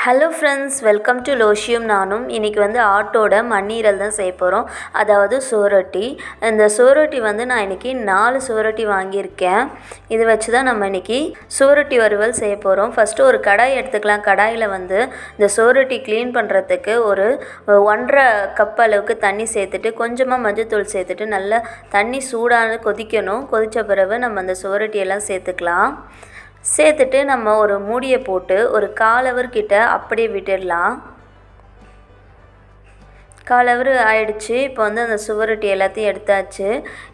Hello friends, welcome to லோஷியம் நானும். இன்றைக்கி ஆட்டோட மண்ணீரல் தான் செய்ய போகிறோம், அதாவது சுவரொட்டி. இந்த சுவரொட்டி நான் இன்றைக்கி 4 சுவரொட்டி வாங்கியிருக்கேன். இதை வச்சு தான் நம்ம இன்றைக்கி சுவரொட்டி வறுவல் செய்ய போகிறோம். ஃபஸ்ட்டு ஒரு கடாய் எடுத்துக்கலாம். கடாயில் இந்த சுவரொட்டி க்ளீன் பண்ணுறதுக்கு ஒரு 1.5 கப் அளவுக்கு தண்ணி சேர்த்துட்டு கொஞ்சமாக மஞ்சள்தூள் சேர்த்துட்டு நல்லா தண்ணி சூடான கொதிக்கணும். கொதித்த பிறகு நம்ம அந்த சுவரொட்டியெல்லாம் சேர்த்துக்கலாம். சேர்த்துட்டு நம்ம ஒரு மூடியை போட்டு ஒரு 1/4 ஹவர் கிட்ட அப்படியே விட்டுடலாம். 1/4 ஹவர் ஆயிடுச்சு. இப்போ அந்த சுவரொட்டி எல்லாத்தையும் எடுத்தாச்சு.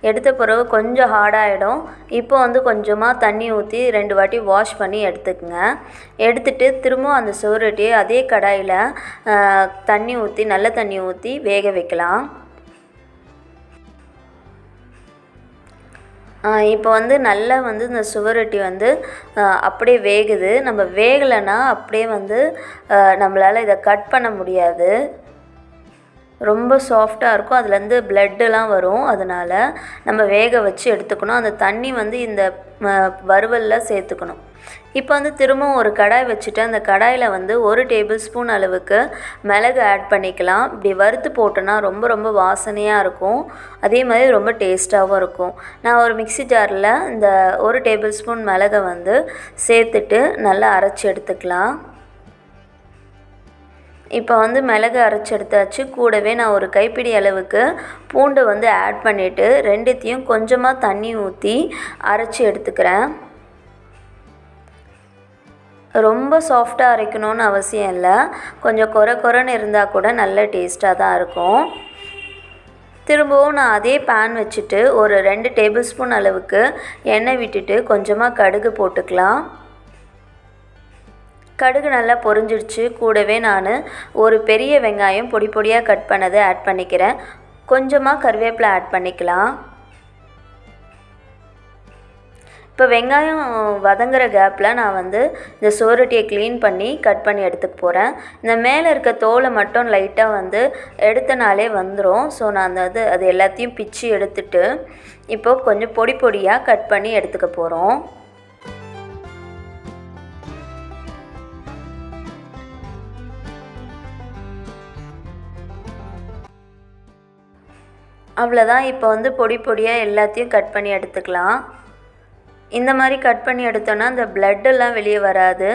எடுத்த பிறகு கொஞ்சம் ஹார்டாகிடும். இப்போ கொஞ்சமாக தண்ணி ஊற்றி 2 வாட்டி வாஷ் பண்ணி எடுத்துக்கங்க. எடுத்துட்டு திரும்பவும் அந்த சுவரொட்டியை அதே கடாயில் தண்ணி ஊற்றி நல்ல தண்ணி ஊற்றி வேக வைக்கலாம். இப்போ நல்லா இந்த சுவரொட்டி அப்படியே வேகுது. நம்ம வேகலைன்னா அப்படியே நம்மளால் இதை கட் பண்ண முடியாது. ரொம்ப சாஃப்டாக இருக்கும். அதுலேருந்து பிளட்டெலாம் வரும். அதனால் நம்ம வேக வச்சு எடுத்துக்கணும். அந்த தண்ணி இந்த வறுவலில் சேர்த்துக்கணும். இப்போ திரும்பவும் ஒரு கடாய் வச்சுட்டு அந்த கடாயில் 1 டேபிள் ஸ்பூன் அளவுக்கு மிளகு ஆட் பண்ணிக்கலாம். இப்படி வறுத்து போட்டோன்னா ரொம்ப வாசனையாக இருக்கும். அதே மாதிரி ரொம்ப டேஸ்ட்டாகவும் இருக்கும். நான் ஒரு மிக்ஸி ஜாரில் இந்த 1 டேபிள் ஸ்பூன் மிளகை சேர்த்துட்டு நல்லா அரைச்சி எடுத்துக்கலாம். இப்போ மிளகு அரைச்சி எடுத்தாச்சு. கூடவே நான் ஒரு கைப்பிடி அளவுக்கு பூண்டு ஆட் பண்ணிவிட்டு ரெண்டுத்தையும் கொஞ்சமாக தண்ணி ஊற்றி அரைச்சி எடுத்துக்கிறேன். ரொம்ப சாஃப்டாக அரைக்கணும்னு அவசியம் இல்லை. கொஞ்சம் கொரன்னு இருந்தால் கூட நல்ல டேஸ்ட்டாக தான் இருக்கும். திரும்பவும் நான் அதே பேன் வச்சுட்டு ஒரு 2 டேபிள் ஸ்பூன் அளவுக்கு எண்ணெய் விட்டுட்டு கொஞ்சமாக கடுகு போட்டுக்கலாம். கடுகு நல்லா பொரிஞ்சிடுச்சு. கூடவே நான் ஒரு பெரிய வெங்காயம் பொடியாக கட் பண்ணதை ஆட் பண்ணிக்கிறேன். கொஞ்சமாக கருவேப்பிலை ஆட் பண்ணிக்கலாம். இப்போ வெங்காயம் வதங்குற கேப்பில் நான் இந்த சுவரொட்டியை க்ளீன் பண்ணி கட் பண்ணி எடுத்துக்க போகிறேன். இந்த மேலே இருக்க தோலை மட்டும் லைட்டாக எடுத்தனாலே வந்துடும். ஸோ நான் அது எல்லாத்தையும் பிச்சு எடுத்துட்டு இப்போது கொஞ்சம் பொடியாக கட் பண்ணி எடுத்துக்க போகிறோம். அவ்வளோதான். இப்போ பொடியாக எல்லாத்தையும் கட் பண்ணி எடுத்துக்கலாம். இந்த மாதிரி கட் பண்ணி எடுத்தோன்னா அந்த பிளட்டெல்லாம் வெளியே வராது.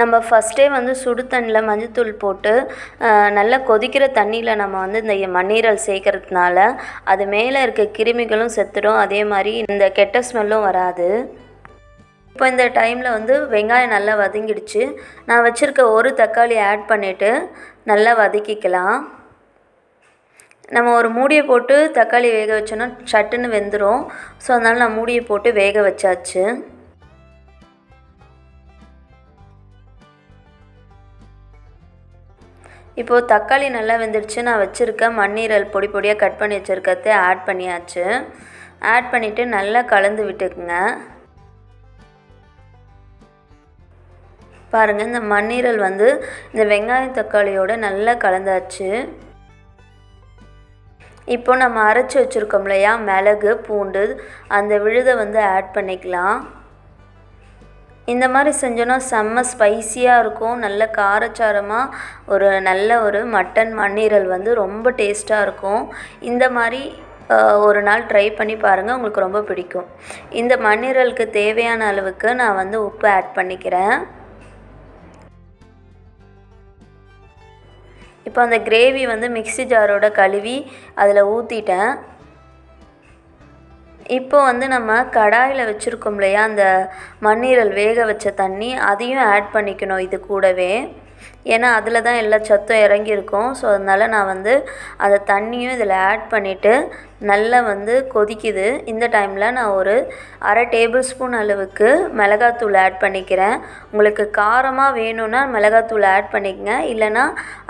நம்ம ஃபஸ்ட்டே சுடு தண்ணியில் மஞ்சத்தூள் போட்டு நல்லா கொதிக்கிற தண்ணியில் நம்ம இந்த மண்ணீரல் சேர்க்கறதுனால அது மேலே இருக்க கிருமிகளும் செத்துடும். அதே மாதிரி இந்த கெட்ட ஸ்மெல்லும் வராது. இப்போ இந்த டைமில் வெங்காயம் நல்லா வதங்கிடுச்சு. நான் வச்சுருக்க ஒரு தக்காளி ஆட் பண்ணிவிட்டு நல்லா வதக்கிக்கலாம். நம்ம ஒரு மூடியை போட்டு தக்காளி வேக வச்சோன்னா சட்டுன்னு வெந்துடும். ஸோ அதனால் நான் மூடியை போட்டு வேக வச்சாச்சு. இப்போது தக்காளி நல்லா வெந்துடுச்சு. நான் வச்சுருக்க மண்ணீரல் பொடியாக கட் பண்ணி வச்சுருக்கிறத ஆட் பண்ணியாச்சு. ஆட் பண்ணிவிட்டு நல்லா கலந்து விட்டுக்குங்க. பாருங்கள், இந்த மண்ணீரல் இந்த வெங்காயம் தக்காளியோடு நல்லா கலந்தாச்சு. இப்போ நம்ம அரைச்சி வச்சுருக்கோம் இல்லையா மிளகு பூண்டு, அந்த விழுதை ஆட் பண்ணிக்கலாம். இந்த மாதிரி செஞ்சோன்னா செம்ம ஸ்பைஸியாக இருக்கும். நல்ல காரச்சாரமாக நல்ல ஒரு மட்டன் மண்ணீரல் ரொம்ப டேஸ்ட்டாக இருக்கும். இந்த மாதிரி ஒரு நாள் ட்ரை பண்ணி பாருங்கள், உங்களுக்கு ரொம்ப பிடிக்கும். இந்த மண்ணீரலுக்கு தேவையான அளவுக்கு நான் உப்பு ஆட் பண்ணிக்கிறேன். இப்போ அந்த கிரேவி மிக்ஸி ஜாரோட கழுவி அதில் ஊற்றிட்டேன். இப்போ நம்ம கடாயில் வச்சுருக்கோம் இல்லையா அந்த மண்ணீரல் வேக வச்ச தண்ணி, அதையும் ஆட் பண்ணிக்கணும் இது கூடவே. ஏன்னா அதில் தான் எல்லா சத்தும் இறங்கியிருக்கும். ஸோ அதனால் நான் அந்த தண்ணியும் இதில் ஆட் பண்ணிவிட்டு நல்லா கொதிக்குது. இந்த டைமில் நான் ஒரு 1/2 டேபிள் ஸ்பூன் அளவுக்கு மிளகாத்தூள் ஆட் பண்ணிக்கிறேன். உங்களுக்கு காரமாக வேணும்னா மிளகாத்தூள் ஆட் பண்ணிக்கங்க. இல்லைனா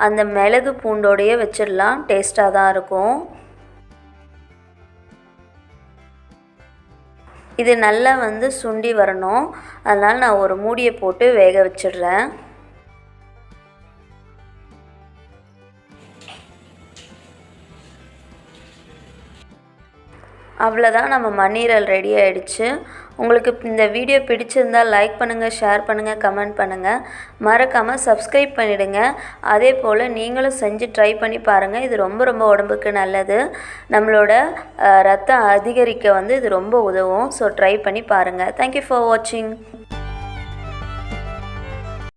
அந்த மிளகு பூண்டோடையே வச்சிடலாம், டேஸ்ட்டாக தான் இருக்கும். இது நல்லா சுண்டி வரணும். அதனால் நான் ஒரு மூடியை போட்டு வேக வச்சிடுறேன். அவ்வளோதான், நம்ம மண்ணீரல் ரெடி ஆகிடுச்சு. உங்களுக்கு இந்த வீடியோ பிடிச்சிருந்தால் லைக் பண்ணுங்கள், ஷேர் பண்ணுங்கள், கமெண்ட் பண்ணுங்கள். மறக்காமல் சப்ஸ்கிரைப் பண்ணிவிடுங்க. அதே போல் நீங்களும் செஞ்சு ட்ரை பண்ணி பாருங்கள். இது ரொம்ப ரொம்ப உடம்புக்கு நல்லது. நம்மளோட ரத்தம் அதிகரிக்க இது ரொம்ப உதவும். ஸோ ட்ரை பண்ணி பாருங்கள். தேங்க்யூ ஃபார் வாட்சிங்.